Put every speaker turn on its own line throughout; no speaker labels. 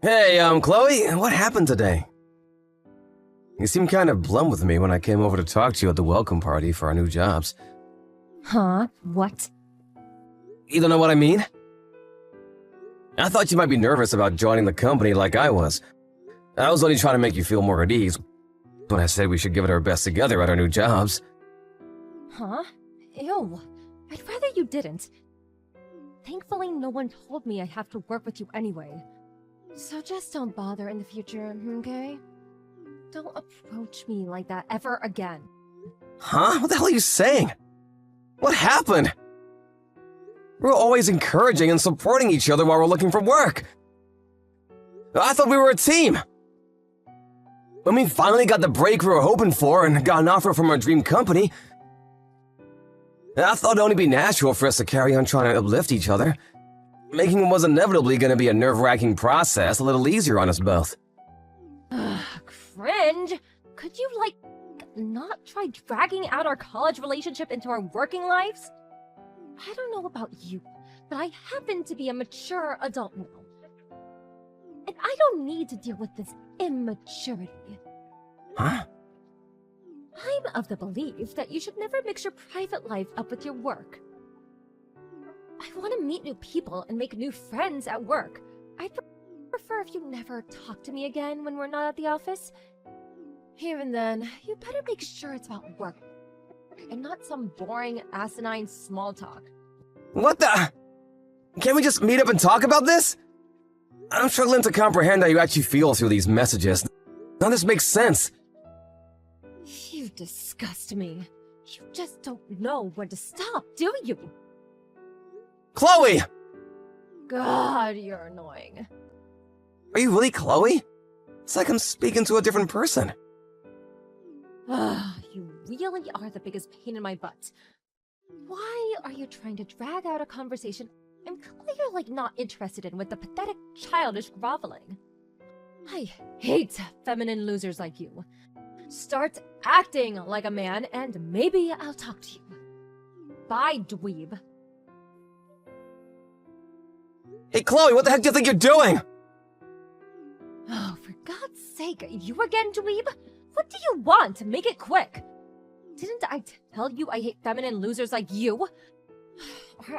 Hey, Chloe, what happened today? You seemed kind of blunt with me when I came over to talk to you at the welcome party for our new jobs.
Huh? What?
You don't know what I mean? I thought you might be nervous about joining the company like I was. I was only trying to make you feel more at ease when I said we should give it our best together at our new jobs.
Huh? Ew. I'd rather you didn't. Thankfully, no one told me I'd have to work with you anyway. So just don't bother in the future, okay? Don't approach me like that ever again.
Huh? What the hell are you saying? What happened? We're always encouraging and supporting each other while we're looking for work. I thought we were a team. When we finally got the break we were hoping for and got an offer from our dream company, I thought it'd only be natural for us to carry on trying to uplift each other. Making it was inevitably going to be a nerve-wracking process, a little easier on us both.
Cringe! Could you, not try dragging out our college relationship into our working lives? I don't know about you, but I happen to be a mature adult now. And I don't need to deal with this immaturity.
Huh?
I'm of the belief that you should never mix your private life up with your work. I want to meet new people and make new friends at work. I'd prefer if you never talk to me again when we're not at the office. Even then, you better make sure it's about work and not some boring, asinine small talk.
What the? Can't we just meet up and talk about this? I'm struggling to comprehend how you actually feel through these messages. None of this makes sense.
You disgust me. You just don't know when to stop, do you?
Chloe!
God, you're annoying.
Are you really Chloe? It's like I'm speaking to a different person.
You really are the biggest pain in my butt. Why are you trying to drag out a conversation I'm clearly not interested in with the pathetic, childish groveling? I hate feminine losers like you. Start acting like a man and maybe I'll talk to you. Bye, dweeb.
Hey, Chloe, what the heck do you think you're doing?
Oh, for God's sake, you again, dweeb? What do you want? Make it quick. Didn't I tell you I hate feminine losers like you?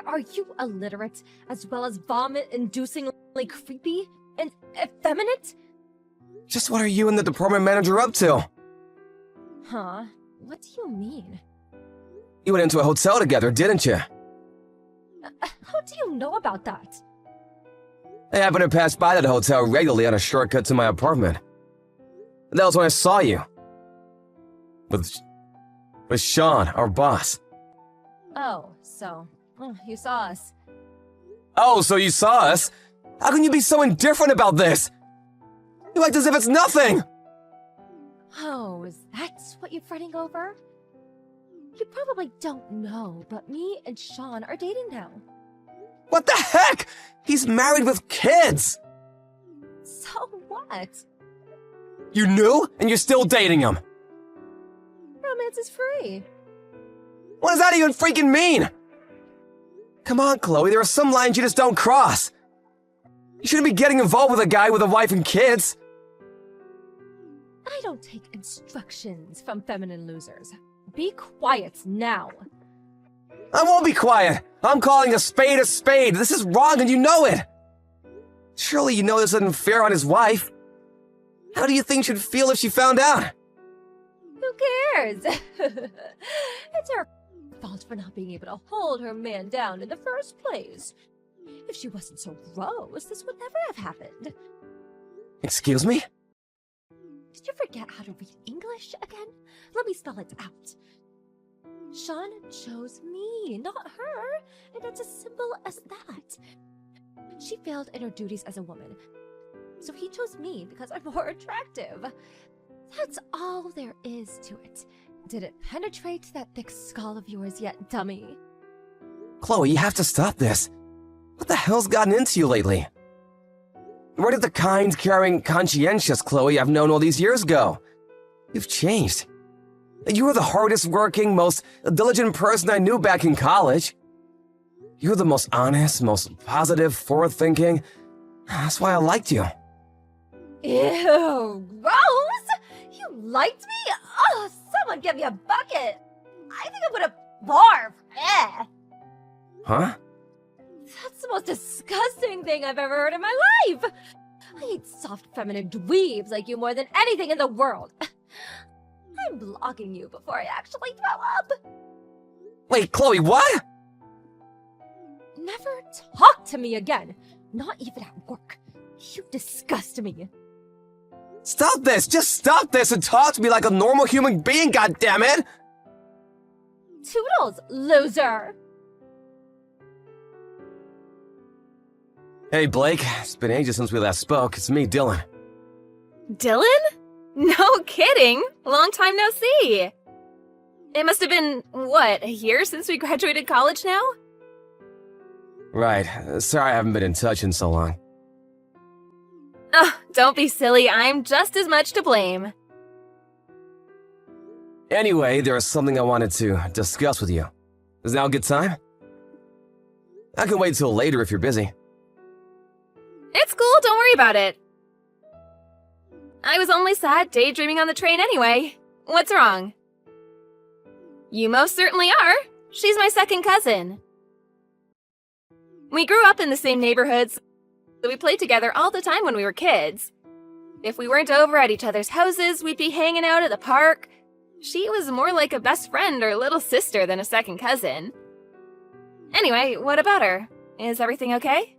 Are you illiterate, as well as vomit-inducingly creepy and effeminate?
Just what are you and the department manager up to?
Huh? What do you mean?
You went into a hotel together, didn't you?
How do you know about that?
I happened to pass by that hotel regularly on a shortcut to my apartment. That was when I saw you. With Sean, our boss.
Oh, so you saw us.
Oh, so you saw us? How can you be so indifferent about this? You act as if it's nothing!
Oh, is that what you're fretting over? You probably don't know, but me and Sean are dating now.
What the heck? He's married with kids!
So what?
You knew, and you're still dating him.
Romance is free.
What does that even freaking mean? Come on, Chloe, there are some lines you just don't cross. You shouldn't be getting involved with a guy with a wife and kids.
I don't take instructions from feminine losers. Be quiet now.
I won't be quiet. I'm calling a spade a spade. This is wrong and you know it. Surely you know this isn't fair on his wife. How do you think she'd feel if she found out?
Who cares? It's her fault for not being able to hold her man down in the first place. If she wasn't so gross, this would never have happened.
Excuse me?
Did you forget how to read English again? Let me spell it out. Sean chose me, not her, and it's as simple as that. She failed in her duties as a woman, so he chose me because I'm more attractive. That's all there is to it. Did it penetrate that thick skull of yours yet, dummy?
Chloe, you have to stop this. What the hell's gotten into you lately? Where did the kind, caring, conscientious Chloe I've known all these years go? You've changed. You were the hardest working, most diligent person I knew back in college. You were the most honest, most positive, forward-thinking. That's why I liked you.
Ew, gross! You liked me? Oh, someone give me a bucket! I think I'm gonna barf! Eh.
Huh?
That's the most disgusting thing I've ever heard in my life! I hate soft feminine dweebs like you more than anything in the world. I'm blocking you before I actually throw up!
Wait, Chloe, what?
Never talk to me again! Not even at work. You disgust me.
Stop this! Just stop this and talk to me like a normal human being, goddammit!
Toodles, loser!
Hey, Blake. It's been ages since we last spoke. It's me, Dylan.
Dylan? No kidding. Long time no see. It must have been, what, a year since we graduated college now?
Right. Sorry I haven't been in touch in so long.
Oh, don't be silly. I'm just as much to blame.
Anyway, there is something I wanted to discuss with you. Is now a good time? I can wait till later if you're busy.
It's cool. Don't worry about it. I was only sad daydreaming on the train anyway. What's wrong? You most certainly are. She's my second cousin. We grew up in the same neighborhoods, so we played together all the time when we were kids. If we weren't over at each other's houses, we'd be hanging out at the park. She was more like a best friend or little sister than a second cousin. Anyway, what about her? Is everything okay?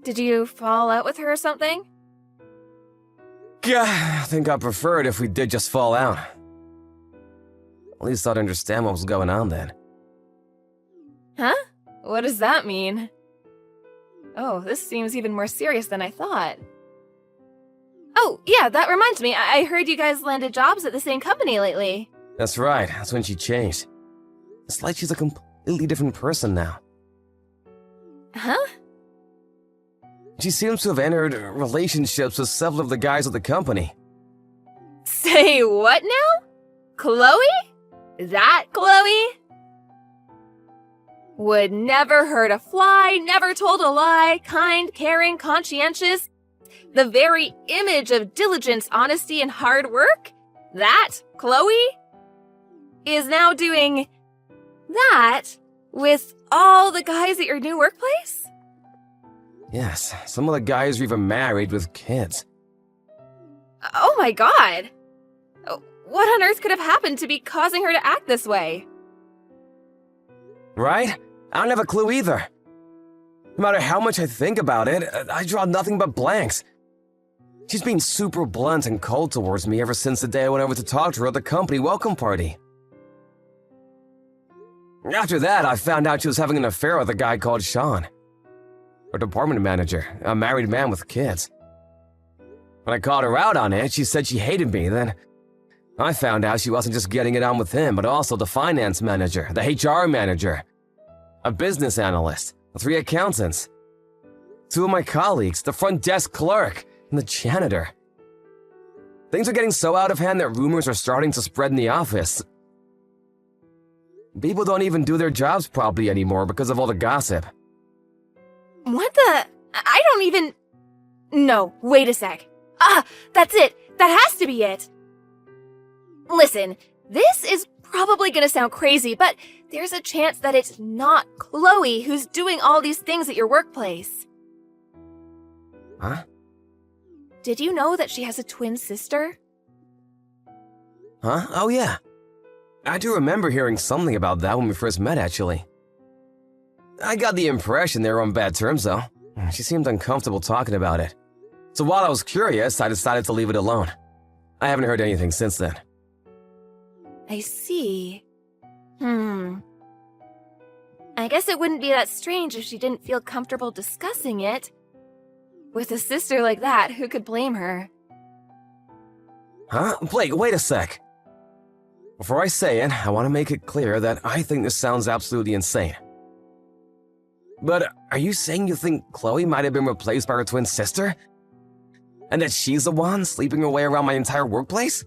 Did you fall out with her or something?
Gah, I think I'd prefer it if we did just fall out. At least I'd understand what was going on then.
Huh? What does that mean? Oh, this seems even more serious than I thought. Oh, yeah, that reminds me. I heard you guys landed jobs at the same company lately.
That's right. That's when she changed. It's like she's a completely different person now.
Huh?
She seems to have entered relationships with several of the guys at the company.
Say what now? Chloe? That Chloe? Would never hurt a fly, never told a lie, kind, caring, conscientious. The very image of diligence, honesty, and hard work? That Chloe? Is now doing that with all the guys at your new workplace?
Yes, some of the guys are even married with kids.
Oh my god! What on earth could have happened to be causing her to act this way?
Right? I don't have a clue either. No matter how much I think about it, I draw nothing but blanks. She's been super blunt and cold towards me ever since the day I went over to talk to her at the company welcome party. After that, I found out she was having an affair with a guy called Sean. Her department manager, a married man with kids. When I called her out on it, she said she hated me. Then I found out she wasn't just getting it on with him, but also the finance manager, the HR manager, a business analyst, 3 accountants, 2 of my colleagues, the front desk clerk, and the janitor. Things are getting so out of hand that rumors are starting to spread in the office. People don't even do their jobs properly anymore because of all the gossip.
What the? I don't even... No, wait a sec. Ah, that's it. That has to be it. Listen, this is probably gonna sound crazy, but there's a chance that it's not Chloe who's doing all these things at your workplace.
Huh?
Did you know that she has a twin sister?
Huh? Oh yeah. I do remember hearing something about that when we first met, actually. I got the impression they were on bad terms, though. She seemed uncomfortable talking about it. So while I was curious, I decided to leave it alone. I haven't heard anything since then.
I see. I guess it wouldn't be that strange if she didn't feel comfortable discussing it. With a sister like that, who could blame her?
Huh? Blake, wait a sec. Before I say it, I want to make it clear that I think this sounds absolutely insane. But are you saying you think Chloe might have been replaced by her twin sister? And that she's the one sleeping her way around my entire workplace?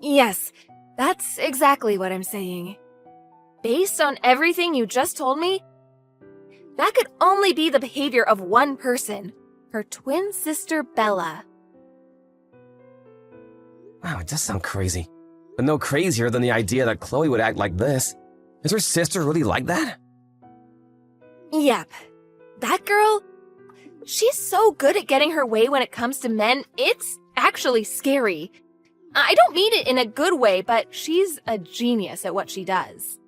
Yes, that's exactly what I'm saying. Based on everything you just told me, that could only be the behavior of one person. her twin sister Bella.
Wow, it does sound crazy. But no crazier than the idea that Chloe would act like this. Is her sister really like that?
Yep. That girl, she's so good at getting her way when it comes to men, it's actually scary. I don't mean it in a good way, but she's a genius at what she does.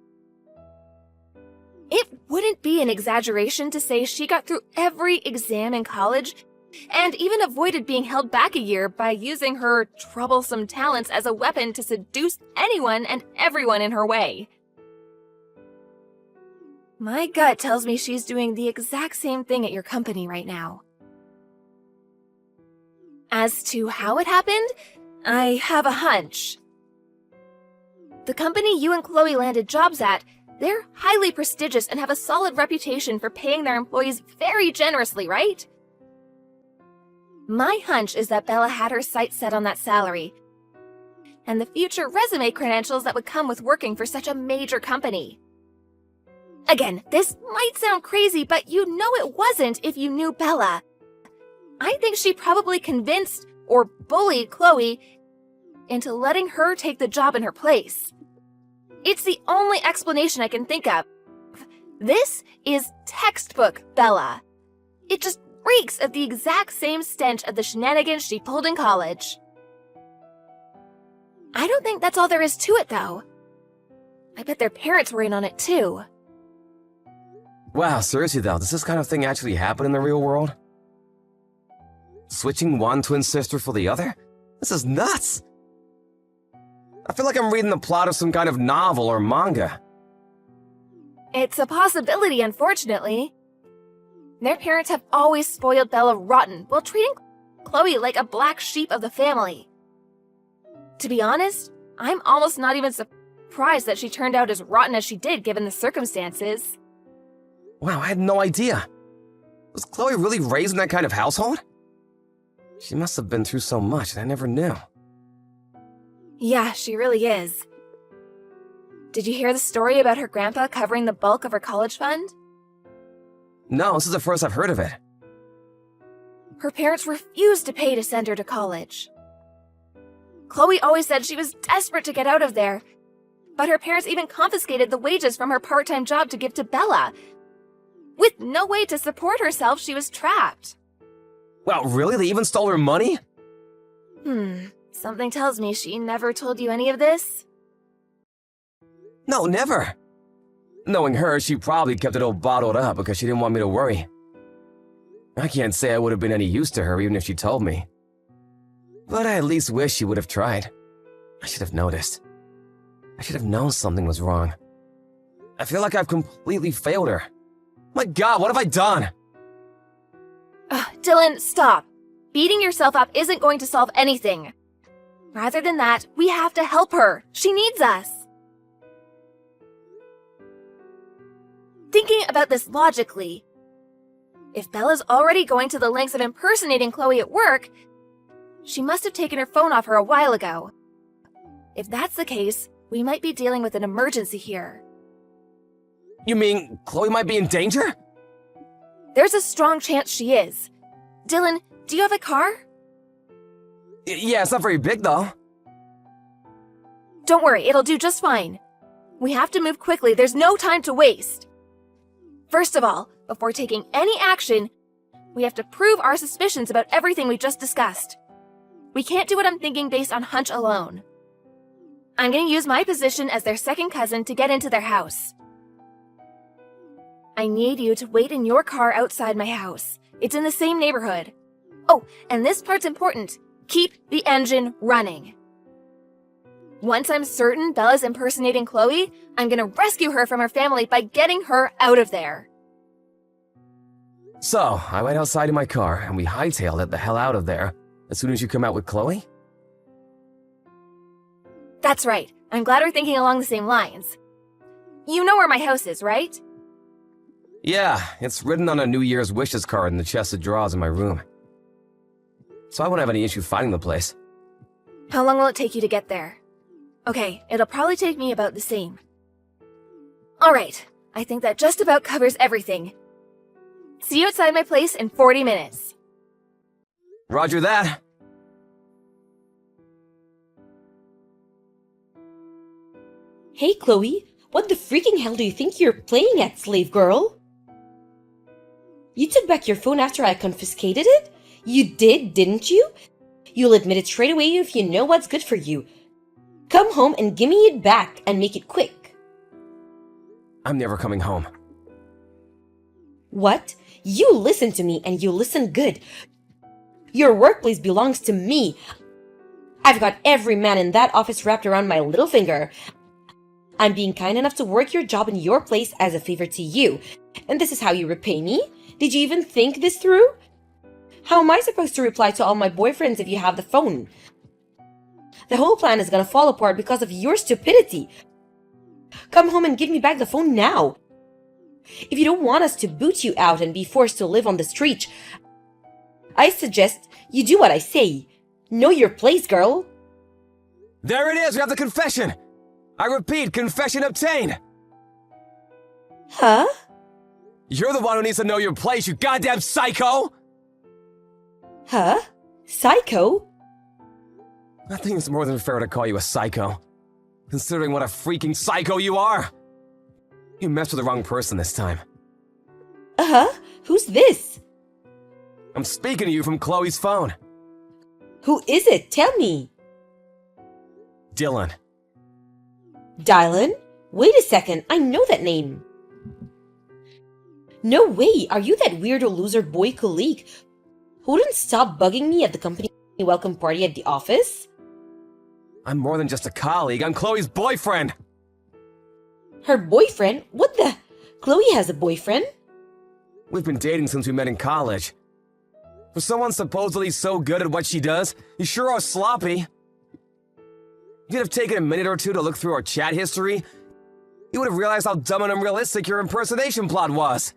It wouldn't be an exaggeration to say she got through every exam in college and even avoided being held back a year by using her troublesome talents as a weapon to seduce anyone and everyone in her way. My gut tells me she's doing the exact same thing at your company right now. As to how it happened, I have a hunch. The company you and Chloe landed jobs at, they're highly prestigious and have a solid reputation for paying their employees very generously, right? My hunch is that Bella had her sights set on that salary and the future resume credentials that would come with working for such a major company. Again, this might sound crazy, but you know it wasn't if you knew Bella. I think she probably convinced or bullied Chloe into letting her take the job in her place. It's the only explanation I can think of. This is textbook Bella. It just reeks of the exact same stench of the shenanigans she pulled in college. I don't think that's all there is to it, though. I bet their parents were in on it, too.
Wow, seriously though, does this kind of thing actually happen in the real world? Switching one twin sister for the other? This is nuts! I feel like I'm reading the plot of some kind of novel or manga.
It's a possibility, unfortunately. Their parents have always spoiled Bella rotten while treating Chloe like a black sheep of the family. To be honest, I'm almost not even surprised that she turned out as rotten as she did given the circumstances.
Wow, I had no idea. Was Chloe really raised in that kind of household? She must have been through so much that I never knew.
Yeah, she really is. Did you hear the story about her grandpa covering the bulk of her college fund?
No, this is the first I've heard of it.
Her parents refused to pay to send her to college. Chloe always said she was desperate to get out of there, but her parents even confiscated the wages from her part-time job to give to Bella. With no way to support herself, she was trapped.
Wow, really? They even stole her money?
Something tells me she never told you any of this.
No, never. Knowing her, she probably kept it all bottled up because she didn't want me to worry. I can't say I would have been any use to her even if she told me. But I at least wish she would have tried. I should have noticed. I should have known something was wrong. I feel like I've completely failed her. My God, what have I done?
Dylan, stop. Beating yourself up isn't going to solve anything. Rather than that, we have to help her. She needs us. Thinking about this logically, if Bella's already going to the lengths of impersonating Chloe at work, she must have taken her phone off her a while ago. If that's the case, we might be dealing with an emergency here.
You mean Chloe might be in danger?
There's a strong chance she is. Dylan, do you have a car?
Yeah, it's not very big though.
Don't worry, it'll do just fine. We have to move quickly, there's no time to waste. First of all, before taking any action, we have to prove our suspicions about everything we just discussed. We can't do what I'm thinking based on hunch alone. I'm going to use my position as their second cousin to get into their house. I need you to wait in your car outside my house. It's in the same neighborhood. Oh, and this part's important. Keep the engine running. Once I'm certain Bella's impersonating Chloe, I'm going to rescue her from her family by getting her out of there.
So, I went outside in my car and we hightailed it the hell out of there as soon as you come out with Chloe?
That's right. I'm glad we're thinking along the same lines. You know where my house is, right?
Yeah, it's written on a New Year's wishes card in the chest of drawers in my room. So I won't have any issue finding the place.
How long will it take you to get there? Okay, it'll probably take me about the same. Alright, I think that just about covers everything. See you outside my place in 40 minutes.
Roger that.
Hey, Chloe, what the freaking hell do you think you're playing at, slave girl? You took back your phone after I confiscated it? You did, didn't you? You'll admit it straight away if you know what's good for you. Come home and give me it back, and make it quick.
I'm never coming home.
What? You listen to me, and you listen good. Your workplace belongs to me. I've got every man in that office wrapped around my little finger. I'm being kind enough to work your job in your place as a favor to you. And this is how you repay me? Did you even think this through? How am I supposed to reply to all my boyfriends if you have the phone? The whole plan is gonna fall apart because of your stupidity. Come home and give me back the phone now. If you don't want us to boot you out and be forced to live on the street, I suggest you do what I say. Know your place, girl.
There it is, we have the confession! I repeat, confession obtained!
Huh?
You're the one who needs to know your place, you goddamn psycho!
Huh? Psycho?
I think it's more than fair to call you a psycho, considering what a freaking psycho you are! You messed with the wrong person this time.
Uh-huh. Who's this?
I'm speaking to you from Chloe's phone.
Who is it? Tell me.
Dylan.
Dylan? Wait a second, I know that name. No way, are you that weirdo loser boy colleague who wouldn't stop bugging me at the company welcome party at the office?
I'm more than just a colleague, I'm Chloe's boyfriend!
Her boyfriend? What the? Chloe has a boyfriend?
We've been dating since we met in college. For someone supposedly so good at what she does, you sure are sloppy. If you'd have taken a minute or two to look through our chat history, you would have realized how dumb and unrealistic your impersonation plot was.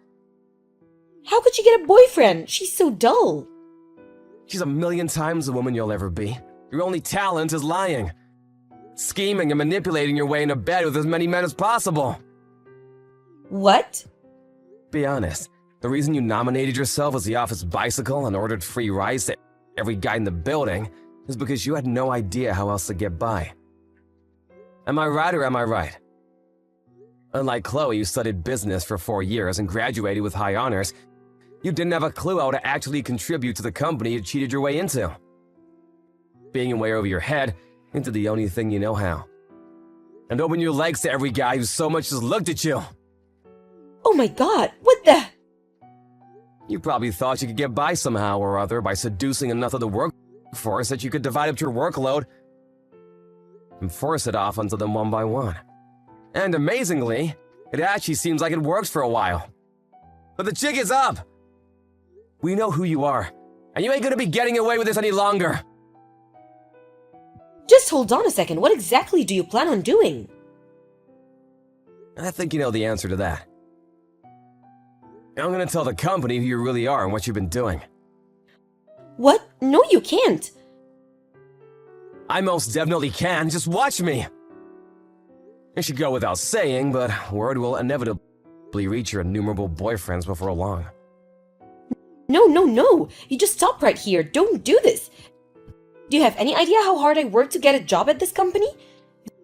How could she get a boyfriend? She's so dull.
She's a million times the woman you'll ever be. Your only talent is lying. Scheming and manipulating your way into bed with as many men as possible.
What?
Be honest, the reason you nominated yourself as the office bicycle and ordered free rides to every guy in the building is because you had no idea how else to get by. Am I right or am I right? Unlike Chloe, who studied business for 4 years and graduated with high honors, you didn't have a clue how to actually contribute to the company you cheated your way into. Being way over your head into the only thing you know how. And open your legs to every guy who so much as looked at you.
Oh my god, what the?
You probably thought you could get by somehow or other by seducing enough of the workforce that you could divide up your workload and force it off onto them one by one. And amazingly, it actually seems like it worked for a while. But the jig is up! We know who you are, and you ain't gonna be getting away with this any longer!
Just hold on a second, what exactly do you plan on doing?
I think you know the answer to that. I'm gonna tell the company who you really are and what you've been doing.
What? No, you can't.
I most definitely can, just watch me! It should go without saying, but word will inevitably reach your innumerable boyfriends before long.
No, no, no! You just stop right here, don't do this! Do you have any idea how hard I worked to get a job at this company?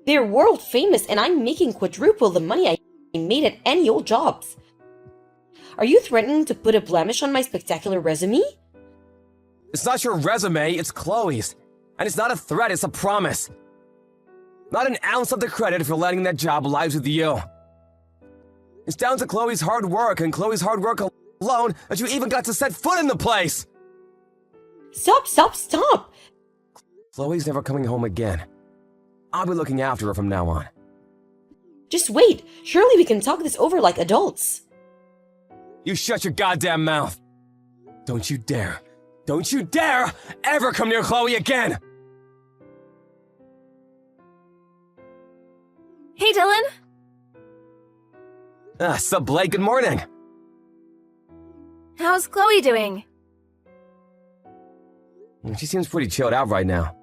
They're world famous and I'm making quadruple the money I made at any old jobs. Are you threatening to put a blemish on my spectacular resume?
It's not your resume, it's Chloe's. And it's not a threat, it's a promise. Not an ounce of the credit for letting that job lies with you. It's down to Chloe's hard work and Chloe's hard work alone that you even got to set foot in the place!
Stop, stop, stop!
Chloe's never coming home again. I'll be looking after her from now on.
Just wait, surely we can talk this over like adults.
You shut your goddamn mouth! Don't you dare ever come near Chloe again!
Hey, Dylan.
Sup, Blake, good morning!
How's Chloe doing?
She seems pretty chilled out right now.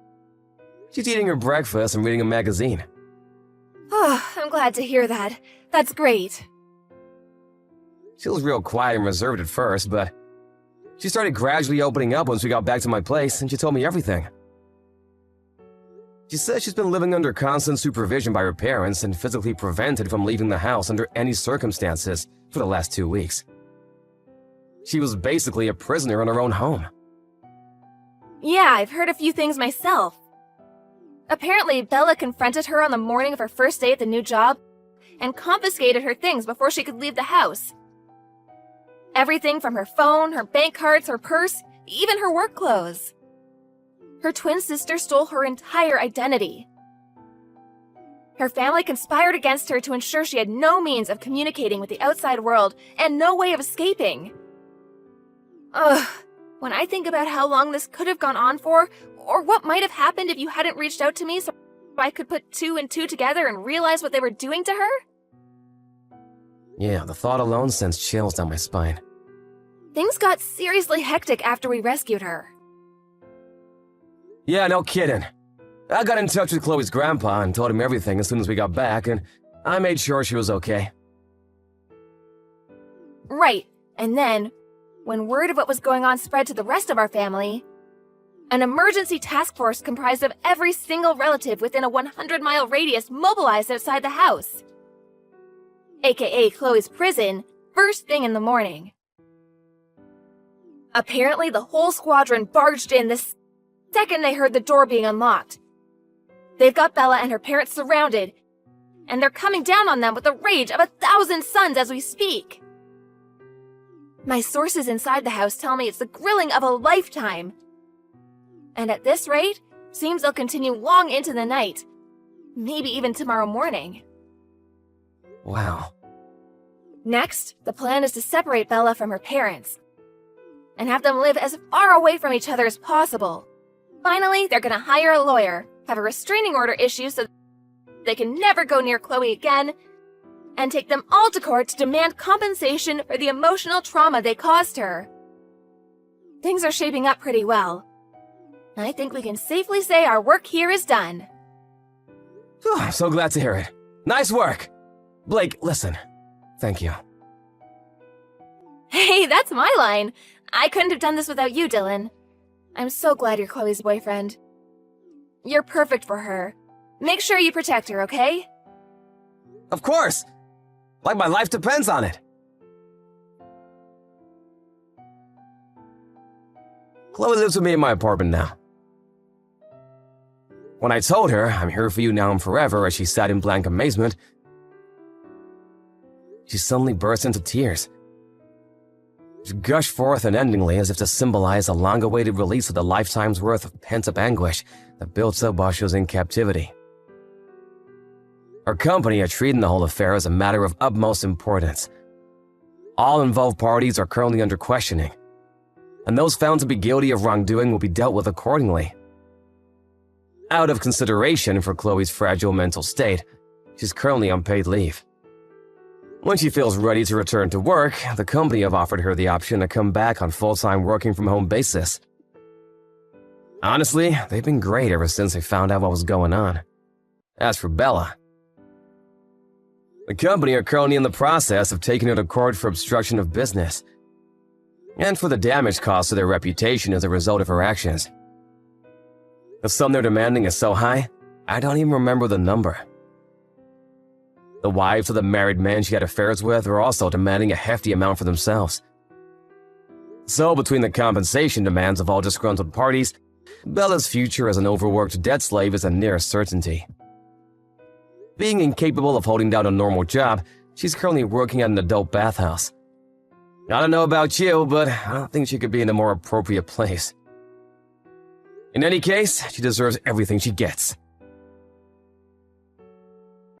She's eating her breakfast and reading a magazine.
Oh, I'm glad to hear that. That's great.
She was real quiet and reserved at first, but She started gradually opening up once we got back to my place, and she told me everything. She says she's been living under constant supervision by her parents and physically prevented from leaving the house under any circumstances for the last 2 weeks. She was basically a prisoner in her own home.
Yeah, I've heard a few things myself. Apparently, Bella confronted her on the morning of her first day at the new job and confiscated her things before she could leave the house. Everything from her phone, her bank cards, her purse, even her work clothes. Her twin sister stole her entire identity. Her family conspired against her to ensure she had no means of communicating with the outside world and no way of escaping. Ugh, when I think about how long this could have gone on for, or what might have happened if you hadn't reached out to me so I could put 2 and 2 together and realize what they were doing to her?
Yeah, the thought alone sends chills down my spine.
Things got seriously hectic after we rescued her.
Yeah, no kidding. I got in touch with Chloe's grandpa and told him everything as soon as we got back, and I made sure she was okay.
Right, and then, when word of what was going on spread to the rest of our family, an emergency task force comprised of every single relative within a 100-mile radius mobilized outside the house. AKA Chloe's prison, first thing in the morning. Apparently, the whole squadron barged in the second they heard the door being unlocked. They've got Bella and her parents surrounded, and they're coming down on them with the rage of 1,000 suns as we speak. My sources inside the house tell me it's the grilling of a lifetime. And at this rate, seems they'll continue long into the night. Maybe even tomorrow morning.
Wow.
Next, the plan is to separate Bella from her parents and have them live as far away from each other as possible. Finally, they're gonna hire a lawyer, have a restraining order issued so they can never go near Chloe again, and take them all to court to demand compensation for the emotional trauma they caused her. Things are shaping up pretty well. I think we can safely say our work here is done.
Whew, I'm so glad to hear it. Nice work. Blake, listen. Thank you.
Hey, that's my line. I couldn't have done this without you, Dylan. I'm so glad you're Chloe's boyfriend. You're perfect for her. Make sure you protect her, okay?
Of course. Like my life depends on it. Chloe lives with me in my apartment now. When I told her, I'm here for you now and forever, as she sat in blank amazement, she suddenly burst into tears. She gushed forth unendingly as if to symbolize a long-awaited release of the lifetime's worth of pent-up anguish that built up while she was in captivity. Our company are treating the whole affair as a matter of utmost importance. All involved parties are currently under questioning, and those found to be guilty of wrongdoing will be dealt with accordingly. Out of consideration for Chloe's fragile mental state, she's currently on paid leave. When she feels ready to return to work, the company have offered her the option to come back on full-time working-from-home basis. Honestly, they've been great ever since they found out what was going on. As for Bella, the company are currently in the process of taking her to court for obstruction of business and for the damage caused to their reputation as a result of her actions. The sum they're demanding is so high, I don't even remember the number. The wives of the married men she had affairs with are also demanding a hefty amount for themselves. So between the compensation demands of all disgruntled parties, Bella's future as an overworked debt slave is a near certainty. Being incapable of holding down a normal job, she's currently working at an adult bathhouse. I don't know about you, but I don't think she could be in a more appropriate place. In any case, she deserves everything she gets.